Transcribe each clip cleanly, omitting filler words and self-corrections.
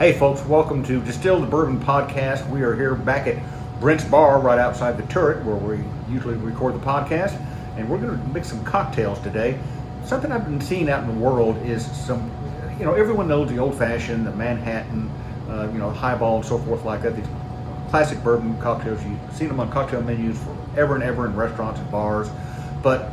Hey folks, welcome to Distilled Bourbon Podcast. We are here back at Brent's Bar right outside the turret where we usually record the podcast, and we're going to mix some cocktails today. Something I've been seeing out in the world is some, everyone knows the old fashioned, the Manhattan, highball and so forth like that. These classic bourbon cocktails, you've seen them on cocktail menus forever and ever in restaurants and bars, but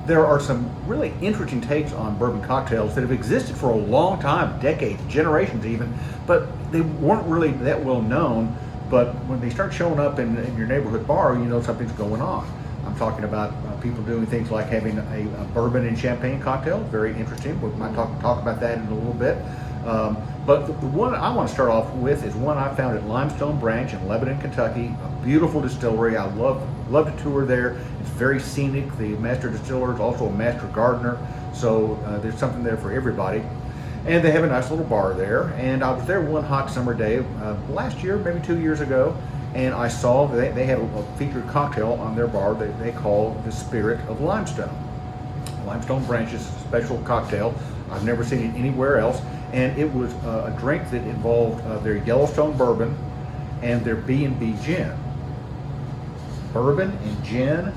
there are some really interesting takes on bourbon cocktails that have existed for a long time, decades, generations even, but they weren't really that well known. But when they start showing up in your neighborhood bar, you know something's going on. I'm talking about people doing things like having a bourbon and champagne cocktail. Very interesting. We might talk about that in a little bit. But the one I want to start off with is one I found at Limestone Branch in Lebanon, Kentucky. A beautiful distillery. I love to tour there. It's very scenic. The master distiller is also a master gardener, so there's something there for everybody. And they have a nice little bar there. And I was there one hot summer day last year, maybe 2 years ago, and I saw they had a featured cocktail on their bar that they call the Spirit of Limestone. Limestone Branch is a special cocktail. I've never seen it anywhere else. And it was a drink that involved their Yellowstone Bourbon and their B&B Gin. Bourbon and gin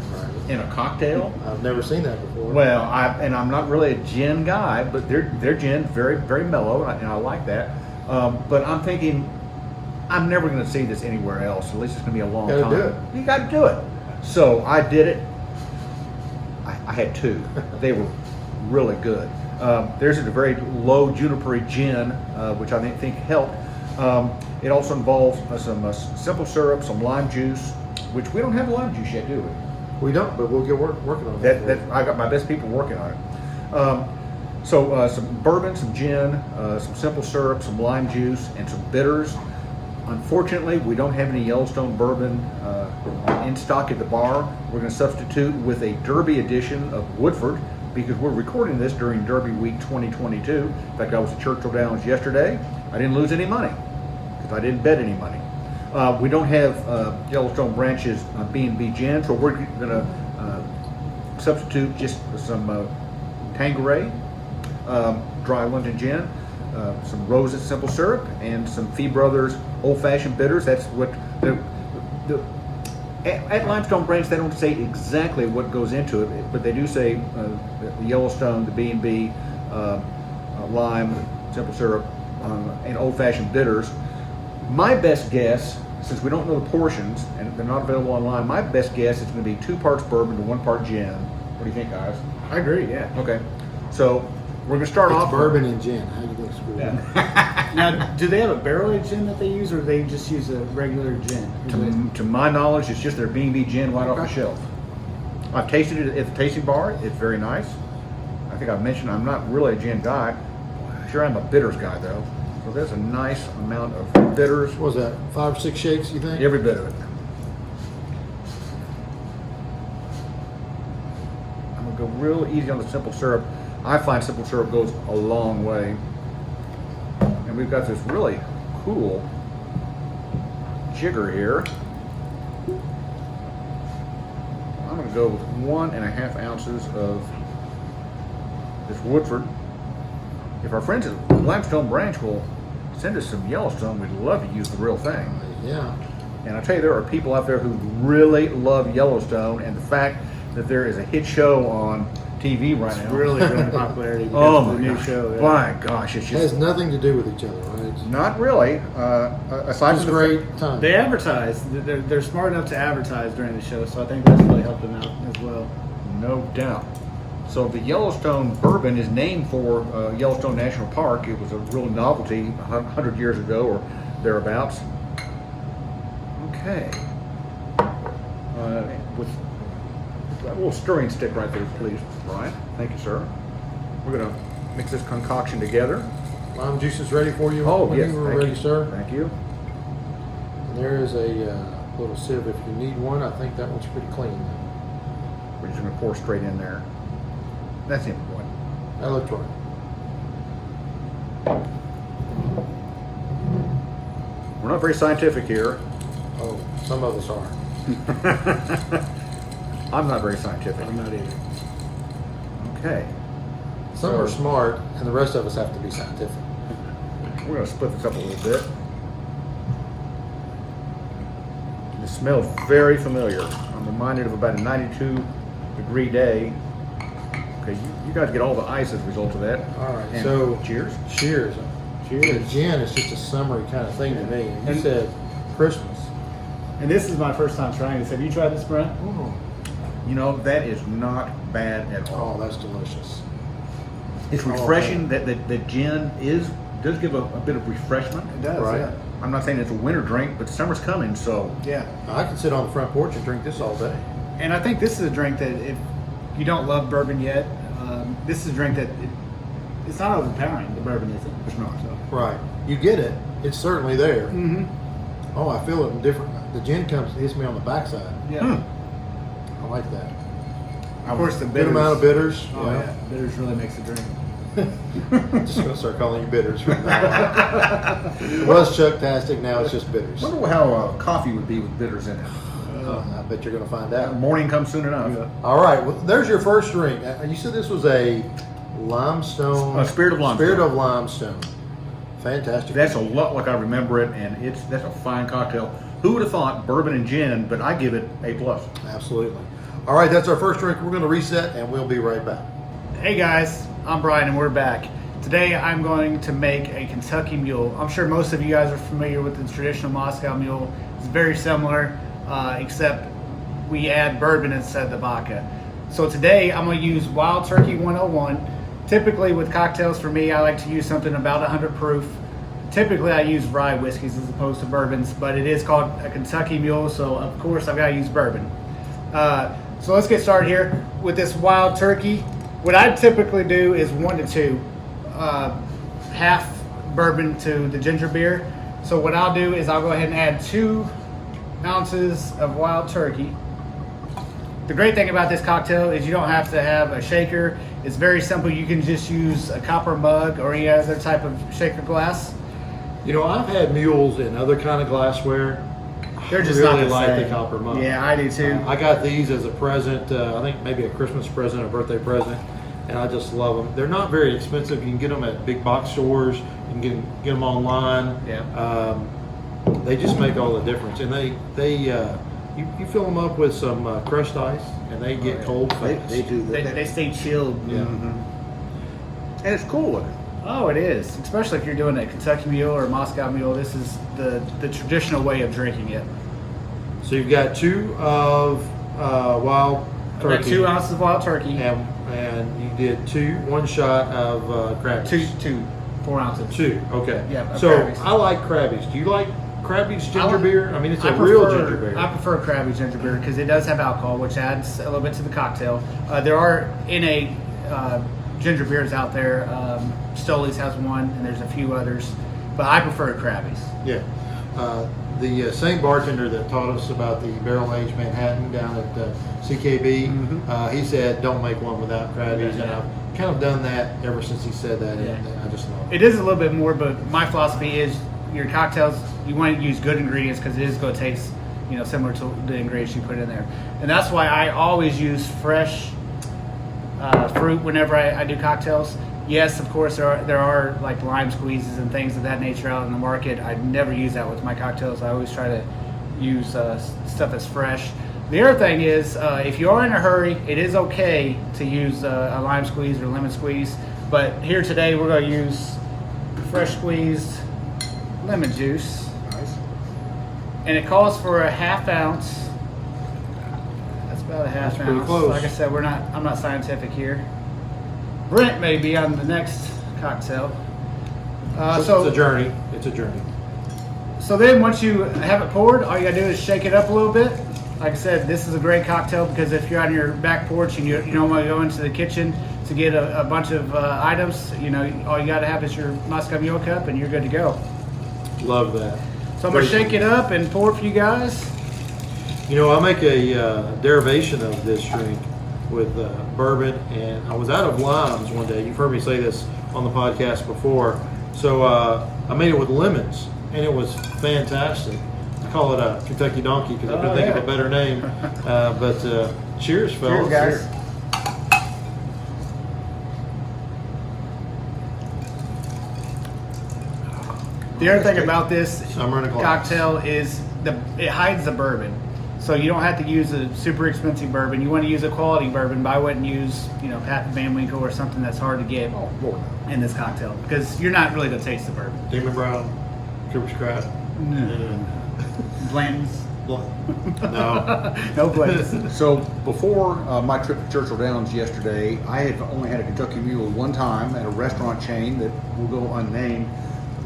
in a cocktail. I've never seen that before. Well, I'm not really a gin guy, but their gin very, very mellow, and I like that. But I'm thinking, I'm never going to see this anywhere else. At least it's going to be a long time. Do it. You got to do it. So I did it. I had two. They were really good. Theirs is a very low juniper gin, which I think helped. It also involves some simple syrup, some lime juice, which we don't have lime juice yet, do we? We don't, but we'll get working on that. I got my best people working on it. So some bourbon, some gin, some simple syrup, some lime juice, and some bitters. Unfortunately, we don't have any Yellowstone Bourbon in stock at the bar. We're going to substitute with a Derby edition of Woodford, because we're recording this during Derby Week 2022. In fact, I was at Churchill Downs yesterday. I didn't lose any money because I didn't bet any money. We don't have Yellowstone Branch's B&B Gin, so we're going to substitute just some Tanqueray, dry London gin, some Rose's simple syrup, and some Fee Brothers old-fashioned bitters. That's what at Limestone Branch, they don't say exactly what goes into it, but they do say the Yellowstone, the B&B, lime, simple syrup, and old-fashioned bitters. My best guess, since we don't know the portions and they're not available online, my best guess is going to be 2 parts bourbon to 1 part gin. What do you think, guys? I agree, yeah. Okay. So we're going to start off bourbon and gin. How do you think it's going to be? Now, do they have a barrel-aged gin that they use, or do they just use a regular gin? To my knowledge, it's just their B&B gin right off the shelf. I've tasted it at the tasting bar. It's very nice. I think I've mentioned I'm not really a gin guy. Sure, I'm a bitters guy, though. So there's a nice amount of bitters. What was that, 5 or 6 shakes, you think? Every bit of it. I'm going to go real easy on the simple syrup. I find simple syrup goes a long way. And we've got this really cool jigger here. I'm going to go with 1.5 ounces of this Woodford. If our friends at Limestone Branch will send us some Yellowstone, we'd love to use the real thing. Yeah. And I tell you, there are people out there who really love Yellowstone, and the fact that there is a hit show on TV right now. It's really growing popularity because Oh of my the new gosh. show. Yeah. My gosh, it's It has just nothing to do with each other, right? not really. Aside It's from a the great time. They advertise. They're smart enough to advertise during the show, so I think that's really helped them out as well. no doubt. So the Yellowstone Bourbon is named for Yellowstone National Park. It was a real novelty 100 years ago or thereabouts. Okay. With a little stirring stick right there, please, Brian. Thank you, sir. We're going to mix this concoction together. Lime juice is ready for you. Oh, when yes. you were Thank ready, you. sir. Thank you. And there is a little sieve if you need one. I think that one's pretty clean. We're just going to pour straight in there. That's the important. That looked right. We're not very scientific here. Oh, some of us are. I'm not very scientific. I'm not either. Okay. Some are smart, and the rest of us have to be scientific. We're going to split this up a little bit. It smells very familiar. I'm reminded of about a 92-degree day. Okay, you guys get all the ice as a result of that. All right, And so cheers. Cheers. The gin is just a summery kind of thing to me. And you And- said Christmas. And this is my first time trying this. Have you tried this, Brent? You know, that is not bad at all. Oh, that's delicious. It's refreshing. That gin does give a bit of refreshment. It does, Right. yeah. I'm not saying it's a winter drink, but summer's coming, so Yeah. I can sit on the front porch and drink this all day. And I think this is a drink that if you don't love bourbon yet, this is a drink that it's not overpowering. The bourbon isn't. it's not. So. Right. You get it. It's certainly there. Mm-hmm. Oh, I feel it in different. The gin hits me on the backside. Yeah. I like that. Of course, the Good bitters. amount of bitters. Oh yeah, bitters really makes the drink. Just gonna start calling you bitters from now on. It was Chucktastic, now it's just bitters. I wonder how coffee would be with bitters in it. I bet you're gonna find out. Morning comes soon enough. All right, well, there's your first drink. You said this was a limestone. Spirit of Limestone. Spirit of Limestone. Fantastic. That's a lot like I remember it, and that's a fine cocktail. Who would have thought bourbon and gin? But I give it A+. Absolutely. All right, that's our first drink. We're going to reset, and we'll be right back. Hey guys, I'm Brian and we're back. Today I'm going to make a Kentucky Mule. I'm sure most of you guys are familiar with the traditional Moscow Mule. It's very similar, except we add bourbon instead of the vodka. So today I'm going to use Wild Turkey 101. Typically with cocktails for me, I like to use something about 100 proof. Typically I use rye whiskeys as opposed to bourbons, but it is called a Kentucky Mule, so of course I've got to use bourbon. So let's get started here with this Wild Turkey. What I typically do is 1 to 2, half bourbon to the ginger beer. So what I'll do is I'll go ahead and add 2 ounces of Wild Turkey. The great thing about this cocktail is you don't have to have a shaker. It's very simple. You can just use a copper mug or any other type of shaker glass. You know, I've had mules in other kind of glassware. They're just really not the like same. the copper mug. Yeah, I do too. I got these as a present, I think maybe a Christmas present, a birthday present, and I just love them. They're not very expensive. You can get them at big box stores. You can get them online. Yeah. They just make all the difference. And you fill them up with some crushed ice, and they get cold fast. They do. They stay chilled. Yeah. And it's cool looking. Oh, it is. Especially if you're doing a Kentucky Mule or a Moscow Mule. This is the traditional way of drinking it. So you've got 2 of wild I've got turkey. 2 ounces of Wild Turkey. And you did 1 shot of Krabbies. 4 ounces. 2, okay. Yeah, of So Krabbies. I like Krabbies. Do you like Krabbies ginger I like- beer? I mean, it's I a real prefer- ginger beer. I prefer Krabby ginger beer because it does have alcohol, which adds a little bit to the cocktail. There are NA ginger beers out there. Stoley's has one, and there's a few others, but I prefer Krabby's. Yeah. The same bartender that taught us about the barrel-aged Manhattan down at CKB, he said, don't make one without Krabbies, and I've kind of done that ever since he said that, and I just love it. It is a little bit more, but my philosophy is your cocktails, you want to use good ingredients because it is going to taste, similar to the ingredients you put in there. And that's why I always use fresh fruit whenever I do cocktails. Yes, of course, there are like lime squeezes and things of that nature out in the market. I never use that with my cocktails. I always try to use stuff that's fresh. The other thing is, if you are in a hurry, it is okay to use a lime squeeze or lemon squeeze. But here today, we're going to use fresh squeezed lemon juice. Nice. And it calls for a half ounce. That's about a half That's pretty ounce. close. Like I said, I'm not scientific here. Brent may be on the next cocktail. It's a journey. It's a journey. So then once you have it poured, all you gotta do is shake it up a little bit. Like I said, this is a great cocktail because if you're on your back porch and you don't want to go into the kitchen to get a bunch of items, all you gotta have is your Moscow Mule cup and you're good to go. Love that. So I'm gonna shake it up and pour for you guys. I make a derivation of this drink with bourbon, and I was out of limes one day. You've heard me say this on the podcast before. So I made it with lemons, and it was fantastic. I call it a Kentucky Donkey because I couldn't think of a better name. But cheers, fellas. Cheers, guys. The other thing about this Summer in a glass. cocktail is it hides the bourbon. So you don't have to use a super expensive bourbon. You want to use a quality bourbon, but I wouldn't use, Pat Van Winkle or something that's hard to get Oh, Lord. in this cocktail because you're not really going to taste the bourbon. Demon Brown, Cooper's Craft. Blanton's. No. No Blanton's. So before my trip to Churchill Downs yesterday, I had only had a Kentucky Mule one time at a restaurant chain that will go unnamed.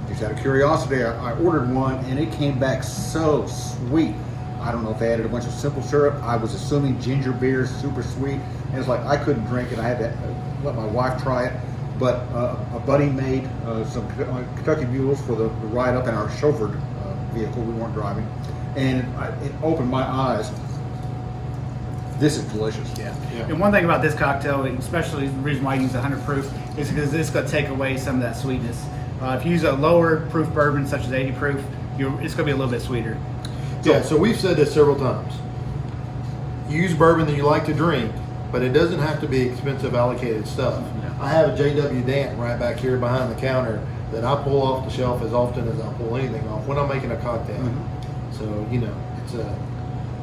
Just out of curiosity, I ordered one and it came back so sweet. I don't know if they added a bunch of simple syrup. I was assuming ginger beer is super sweet. And it's like I couldn't drink it. I had to let my wife try it. But a buddy made some Kentucky Mules for the ride up in our chauffeured vehicle. We weren't driving. And it opened my eyes. This is delicious. Yeah. And one thing about this cocktail, especially the reason why I use 100 proof, is because it's going to take away some of that sweetness. If you use a lower proof bourbon, such as 80 proof, it's going to be a little bit sweeter. So we've said this several times. Use bourbon that you like to drink, but it doesn't have to be expensive allocated stuff. No. I have a J.W. Dant right back here behind the counter that I pull off the shelf as often as I pull anything off when I'm making a cocktail. Mm-hmm.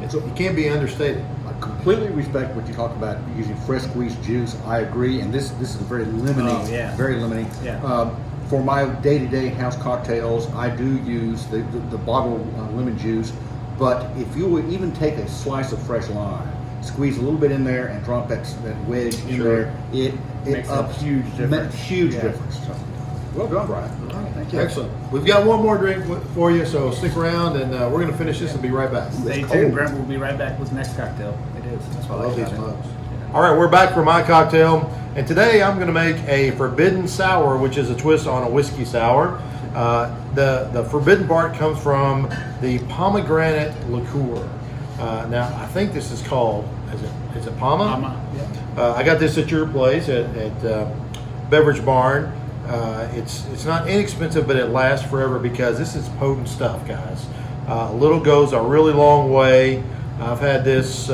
So it can't be understated. I completely respect what you talk about using fresh squeezed juice. I agree, and this is very limiting. Oh, yeah. Very limiting. Yeah. For my day-to-day house cocktails, I do use the bottled lemon juice. But if you would even take a slice of fresh lime, squeeze a little bit in there, and drop that wedge in Sure. there, it Makes a huge difference. Huge Yeah. difference. So, well done, Brian. All right, thank you. Excellent. We've got one more drink for you, so stick around, and we're going to finish this and be right back. Stay It's tuned. cold. Brent will be right back with the next cocktail. It is. That's I why love like these it. mugs. All right, we're back for my cocktail, and today I'm going to make a forbidden sour, which is a twist on a whiskey sour. The forbidden part comes from the pomegranate liqueur. Now, I think this is called, is it Pama? Mama. Yeah. I got this at your place at Beverage Barn. It's not inexpensive, but it lasts forever because this is potent stuff, guys. Little goes a really long way. I've had this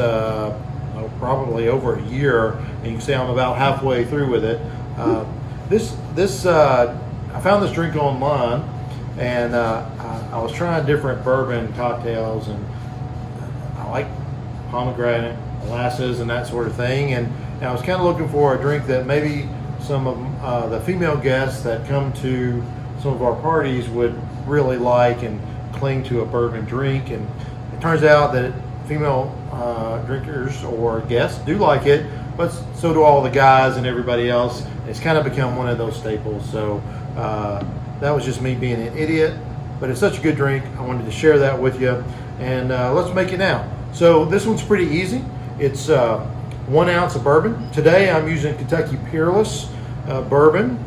probably over a year, and you can see I'm about halfway through with it. I found this drink online, and I was trying different bourbon cocktails, and I like pomegranate, molasses, and that sort of thing. And I was kind of looking for a drink that maybe some of the female guests that come to some of our parties would really like and cling to a bourbon drink. And it turns out that female drinkers or guests do like it, but so do all the guys and everybody else. It's kind of become one of those staples. So that was just me being an idiot, but it's such a good drink. I wanted to share that with you, and let's make it now. So this one's pretty easy. It's 1 ounce of bourbon. Today I'm using Kentucky Peerless bourbon.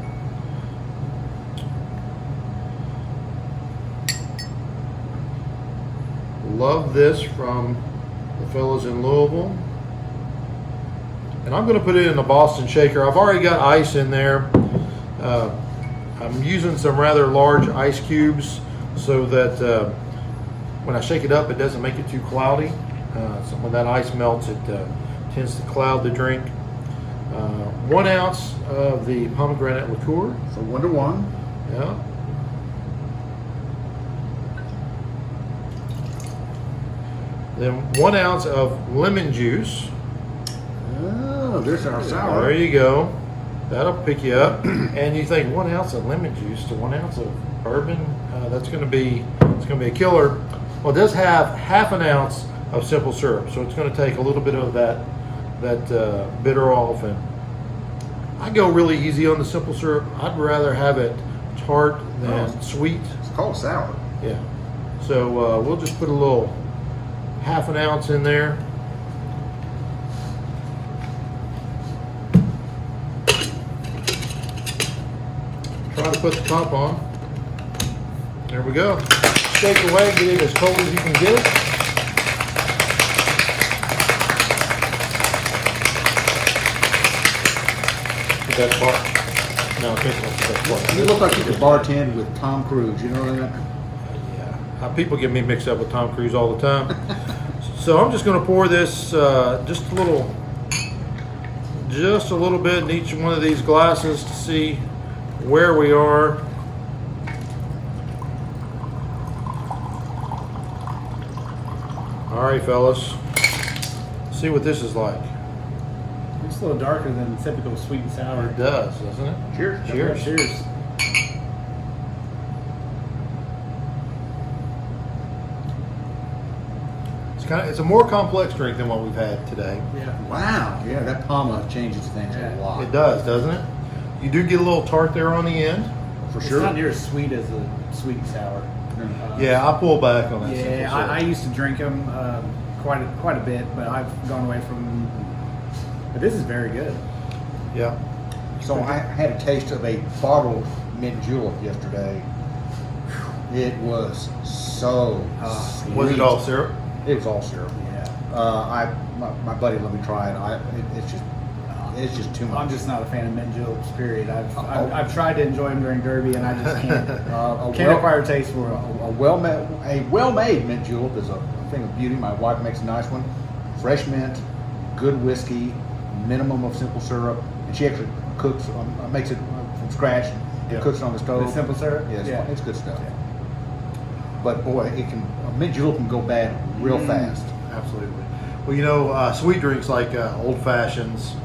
Love this from the fellas in Louisville. And I'm going to put it in the Boston shaker. I've already got ice in there. I'm using some rather large ice cubes so that when I shake it up, it doesn't make it too cloudy. So when that ice melts, it tends to cloud the drink. 1 ounce of the pomegranate liqueur. So 1 to 1. Yeah. Then 1 ounce of lemon juice. Oh, there's our sour. There you go. That'll pick you up. And you think 1 ounce of lemon juice to 1 ounce of bourbon, it's going to be a killer. Well, it does have half an ounce of simple syrup, so it's going to take a little bit of that bitter off. And I go really easy on the simple syrup. I'd rather have it tart than sweet. It's called sour. Yeah. So we'll just put a little half an ounce in there. Try to put the top on. There we go. Shake away, get it as cold as you can get it. The best part. No, I think that's the best part. You look like you could bartend with Tom Cruise, you know that? Yeah. People get me mixed up with Tom Cruise all the time. So I'm just going to pour this just a little bit in each one of these glasses to see where we are. All right, fellas. See what this is like. It's a little darker than typical sweet and sour. It does, doesn't it? Cheers. Cheers. Cheers. It's a more complex drink than what we've had today. Yeah. Wow. Yeah, that Palma changes things a lot. It does, doesn't it? You do get a little tart there on the end. For It's sure. not near as sweet as a sweet and sour. Yeah, I pull back on that. Yeah, simple syrup. I used to drink them quite a bit, but I've gone away from them. But this is very good. Yeah. So I had a taste of a bottled mint julep yesterday. It was so sweet. Was it all syrup? It was all syrup. Yeah. My buddy let me try it. It's just too much. I'm just not a fan of mint juleps. Period. I've tried to enjoy them during Derby, and I just can't. Can't acquire a taste for them. A well-made mint julep is a thing of beauty. My wife makes a nice one. Fresh mint, good whiskey, minimum of simple syrup, and she actually cooks, makes it from scratch and Yeah. cooks it on the stove. The simple syrup? Yeah, Yeah. it's good stuff. But boy, a mint julep can go bad real fast. Absolutely. Well, sweet drinks like old fashions,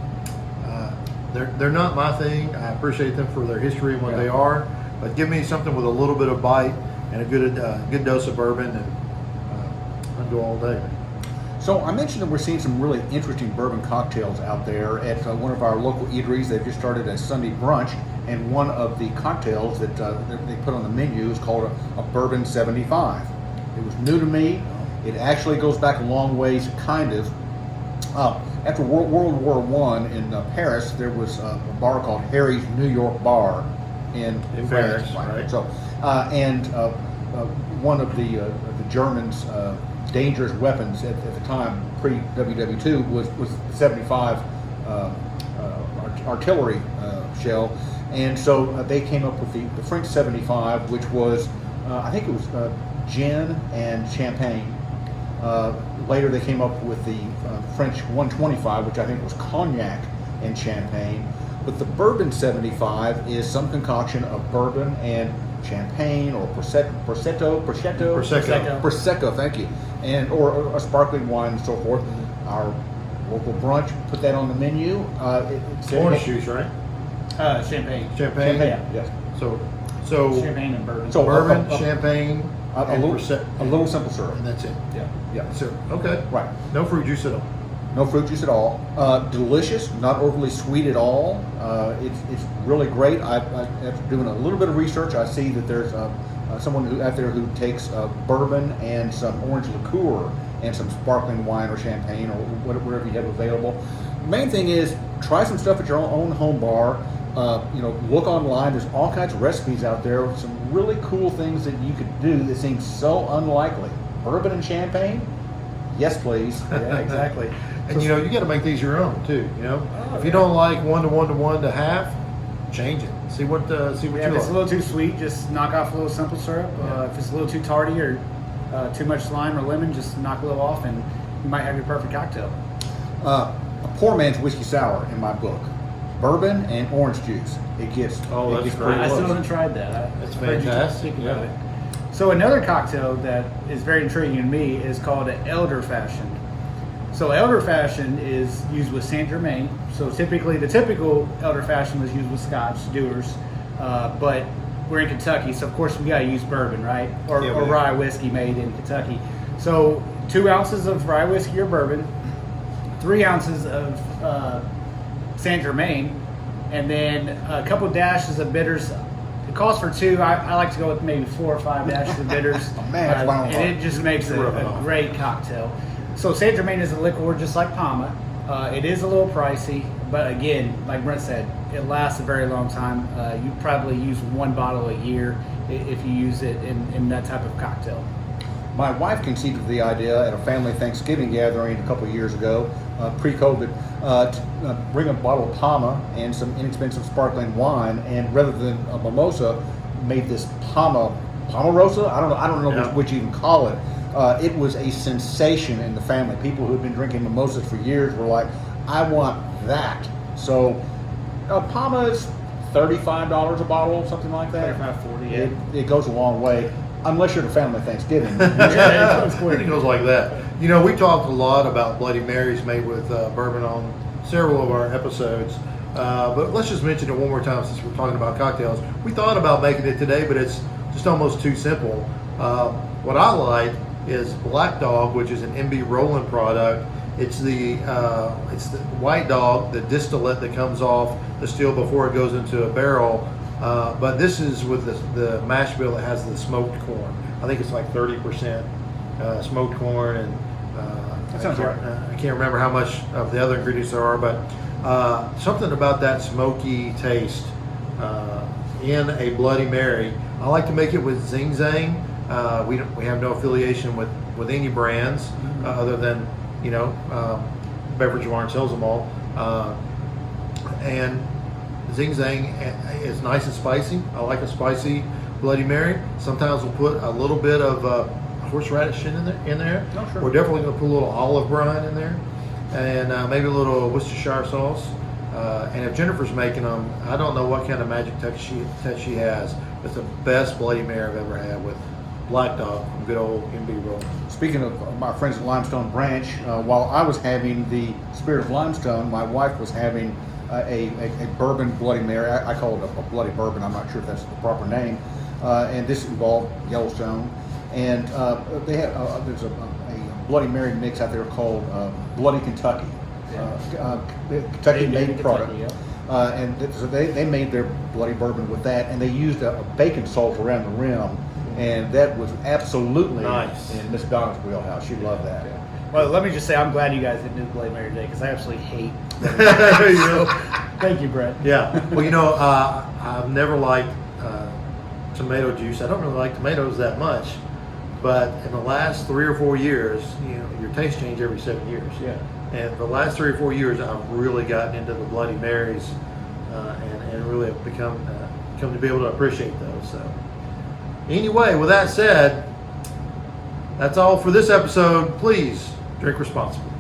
they're not my thing. I appreciate them for their history and what they are, but give me something with a little bit of bite and a good dose of bourbon, and I'll go all day. So I mentioned that we're seeing some really interesting bourbon cocktails out there at one of our local eateries. They've just started a Sunday brunch, and one of the cocktails that they put on the menu is called a Bourbon 75. It was new to me. It actually goes back a long ways, kind of. After World War I in Paris, there was a bar called Harry's New York Bar in Paris, France. right. So, and one of the Germans' dangerous weapons at the time, pre-WW2, was the 75 artillery shell. And so they came up with the French 75, which was, I think it was gin and champagne. Later they came up with the French 125, which I think was cognac and champagne. But the Bourbon 75 is some concoction of bourbon and champagne, or prosecco, thank you, and or a sparkling wine and so forth. Our local brunch put that on the menu. Orange juice, right? Champagne. Champagne. Yes. So Champagne and bourbon. So bourbon, champagne, a and little simple syrup. and that's it. Yeah. Syrup. Okay. Right. No fruit juice at all. No fruit juice at all. Delicious, not overly sweet at all. It's really great. After doing a little bit of research, I see that there's someone out there who takes bourbon and some orange liqueur and some sparkling wine or champagne or whatever you have available. The main thing is try some stuff at your own home bar. Look online. There's all kinds of recipes out there with some really cool things that you could do that seem so unlikely. Bourbon and champagne? Yes, please. Yeah, exactly. And you got to make these your own too. If you don't like 1 to 1 to 1 to half, change it. See what you If it's a like. little too sweet, just knock off a little simple syrup. If it's a little too tarty or too much lime or lemon, just knock a little off, and you might have your perfect cocktail. A poor man's whiskey sour in my book. Bourbon and orange juice. It gets That's pretty great. I still close. haven't tried that. That's I've heard you fantastic, speak about yeah. it. So another cocktail that is very intriguing to me is called an elder fashioned. So elder fashioned is used with Saint Germain. So typically, the typical elder fashioned was used with Scotch Dewar's, but we're in Kentucky, so of course we got to use bourbon, right? Or rye whiskey made in Kentucky. So 2 ounces of rye whiskey or bourbon, 3 ounces of Saint Germain, and then a couple dashes of bitters. It calls for 2. I like to go with maybe 4 or 5 dashes of bitters. Oh, man, that's wild. And it just makes a great cocktail. So Saint Germain is a liqueur just like Palma. It is a little pricey, but again, like Brent said, it lasts a very long time. You probably use 1 bottle a year if you use it in that type of cocktail. My wife conceived of the idea at a family Thanksgiving gathering a couple of years ago, pre-COVID, to bring a bottle of Palma and some inexpensive sparkling wine, and rather than a mimosa, made this Pomarosa. I don't know which you even call it. It was a sensation in the family. People who had been drinking mimosas for years were like, "I want that." So, Palma is $35 a bottle, something like that. 35, 40, yeah. It goes a long way. unless you're at a family Thanksgiving. It goes like that. You know, we talked a lot about Bloody Marys made with bourbon on several of our episodes. But let's just mention it one more time since we're talking about cocktails. We thought about making it today, but it's just almost too simple. What I like is Black Dog, which is an MB Roland product. It's the White Dog, the distillate that comes off the still before it goes into a barrel. But this is with the mash bill that has the smoked corn. I think it's like 30% smoked corn, and That sounds right. I can't remember how much of the other ingredients there are, but something about that smoky taste in a Bloody Mary. I like to make it with Zing Zang. We have no affiliation with any brands other than Beverage Barn sells them all, and Zing Zang is nice and spicy. I like a spicy Bloody Mary. Sometimes we'll put a little bit of horseradish in there. Oh, sure. We're definitely going to put a little olive brine in there, and maybe a little Worcestershire sauce. And if Jennifer's making them, I don't know what kind of magic touch she has. It's the best Bloody Mary I've ever had with Black Dog from good old MB Roll. Speaking of my friends at Limestone Branch, while I was having the Spirit of Limestone, my wife was having a bourbon Bloody Mary. I call it a bloody bourbon. I'm not sure if that's the proper name. And this involved Yellowstone. And they had there's a Bloody Mary mix out there called Bloody Kentucky. Kentucky-made product. So they made their bloody bourbon with that, and they used a bacon salt around the rim. And that was absolutely nice in Miss Donna's wheelhouse. She loved that. Yeah. Well, let me just say I'm glad you guys didn't do Bloody Mary today because I absolutely hate Bloody Mary. So, thank you, Brett. Yeah. Well, I've never liked tomato juice. I don't really like tomatoes that much, but in the last 3 or 4 years, your taste change every 7 years. Yeah. And the last 3 or 4 years, I've really gotten into the Bloody Marys, and really have come to be able to appreciate those. So. Anyway, with that said, that's all for this episode. Please drink responsibly.